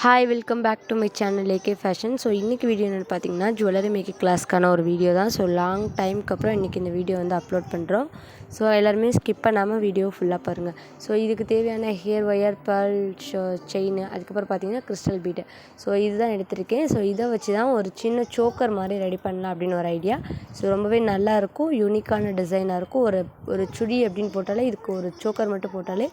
Hi welcome back to my channel AK fashion. So இன்றைக்கி video என்னென்னு பார்த்தீங்கன்னா jewellery making கிளாஸ்க்கான ஒரு வீடியோ தான். ஸோ லாங் டைமுக்கு அப்புறம் இன்றைக்கி இந்த வீடியோ வந்து அப்லோட் பண்ணுறோம். ஸோ எல்லாருமே ஸ்கிப் பண்ணாமல் வீடியோ ஃபுல்லாக பாருங்கள். ஸோ இதுக்கு தேவையான ஹேர் ஒயர், பேர்ல் செயின், அதுக்கப்புறம் பார்த்தீங்கன்னா கிறிஸ்டல் பீடு. ஸோ இதுதான் எடுத்திருக்கேன். ஸோ இதை வச்சு தான் ஒரு சின்ன சோக்கர் மாதிரி ரெடி பண்ணலாம் அப்படின்னு ஒரு ஐடியா. ஸோ ரொம்பவே நல்லாயிருக்கும், யூனிக்கான டிசைனாக இருக்கும். ஒரு சுடி அப்படின்னு போட்டாலே இதுக்கு ஒரு சோக்கர் மட்டும் போட்டாலே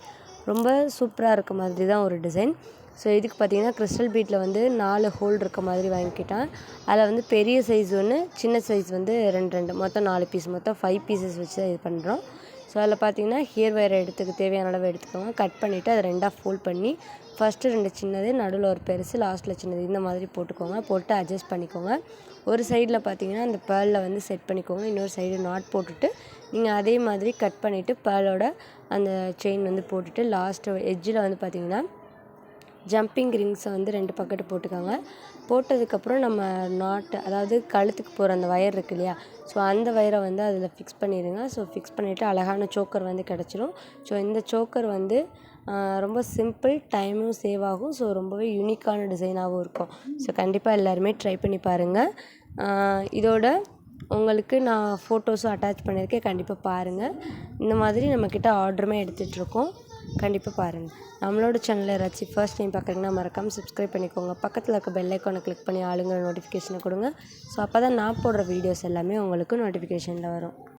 ரொம்ப சூப்பராக இருக்க மாதிரி தான் ஒரு டிசைன். ஸோ இதுக்கு பார்த்திங்கன்னா கிறிஸ்டல் பீட்டில் வந்து 4 ஹோல் இருக்க மாதிரி வாங்கிக்கிட்டேன். அதில் வந்து பெரிய சைஸ் ஒன்று, சின்ன சைஸ் வந்து ரெண்டு மொத்தம் 4 பீஸ், மொத்தம் 5 பீசஸ் வச்சு தான் இது பண்ணுறோம். ஸோ அதில் பார்த்திங்கன்னா ஹேர் ஒயரை தேவையான அளவு எடுத்துக்கோங்க. கட் பண்ணிவிட்டு அதை 2ஆக ஃபோல்ட் பண்ணி ஃபஸ்ட்டு 2 சின்னது, நடுவில் ஒரு பெருசு, லாஸ்ட்டில் சின்னது, இந்த மாதிரி போட்டுக்கோங்க. போட்டு அட்ஜஸ்ட் பண்ணிக்கோங்க. ஒரு சைடில் பார்த்திங்கன்னா அந்த பேர்லில் வந்து செட் பண்ணிக்கோங்க. இன்னொரு சைடு நாட் போட்டுட்டு நீங்கள் அதே மாதிரி கட் பண்ணிவிட்டு பேர்லோட அந்த செயின் வந்து போட்டுட்டு லாஸ்ட்டு எட்ஜில் வந்து பார்த்திங்கன்னா ஜம்பிங் ரிங்ஸை வந்து 2 பக்கெட்டு போட்டுக்கோங்க. போட்டதுக்கப்புறம் நம்ம நாட்டு, அதாவது கழுத்துக்கு போகிற அந்த ஒயர் இருக்குது இல்லையா, ஸோ அந்த ஒயரை வந்து அதில் ஃபிக்ஸ் பண்ணிடுங்க. ஸோ ஃபிக்ஸ் பண்ணிவிட்டு அழகான சோக்கர் வந்து கிடச்சிரும். ஸோ இந்த சோக்கர் வந்து ரொம்ப சிம்பிள், டைமும் சேவ் ஆகும். ஸோ ரொம்பவே யூனிக்கான டிசைனாகவும் இருக்கும். ஸோ கண்டிப்பாக எல்லாருமே ட்ரை பண்ணி பாருங்கள். இதோட உங்களுக்கு நான் ஃபோட்டோஸும் அட்டாச் பண்ணியிருக்கேன், கண்டிப்பாக பாருங்கள். இந்த மாதிரி நம்மக்கிட்ட ஆர்டருமே எடுத்துகிட்ருக்கோம், கண்டிப்பாக பாருங்கள். நம்மளோட சேனலில் யாராச்சும் ஃபர்ஸ்ட் டைம் பார்க்குறீங்கன்னா மறக்காமல் சப்ஸ்கிரைப் பண்ணிக்கோங்க. பக்கத்தில் இருக்க பெல் ஐக்கானை கிளிக் பண்ணி ஆளுங்கிற நோட்டிஃபிகேஷனை கொடுங்க. ஸோ அப்போ தான் நான் போடுற வீடியோஸ் எல்லாமே உங்களுக்கு நோட்டிஃபிகேஷனில் வரும்.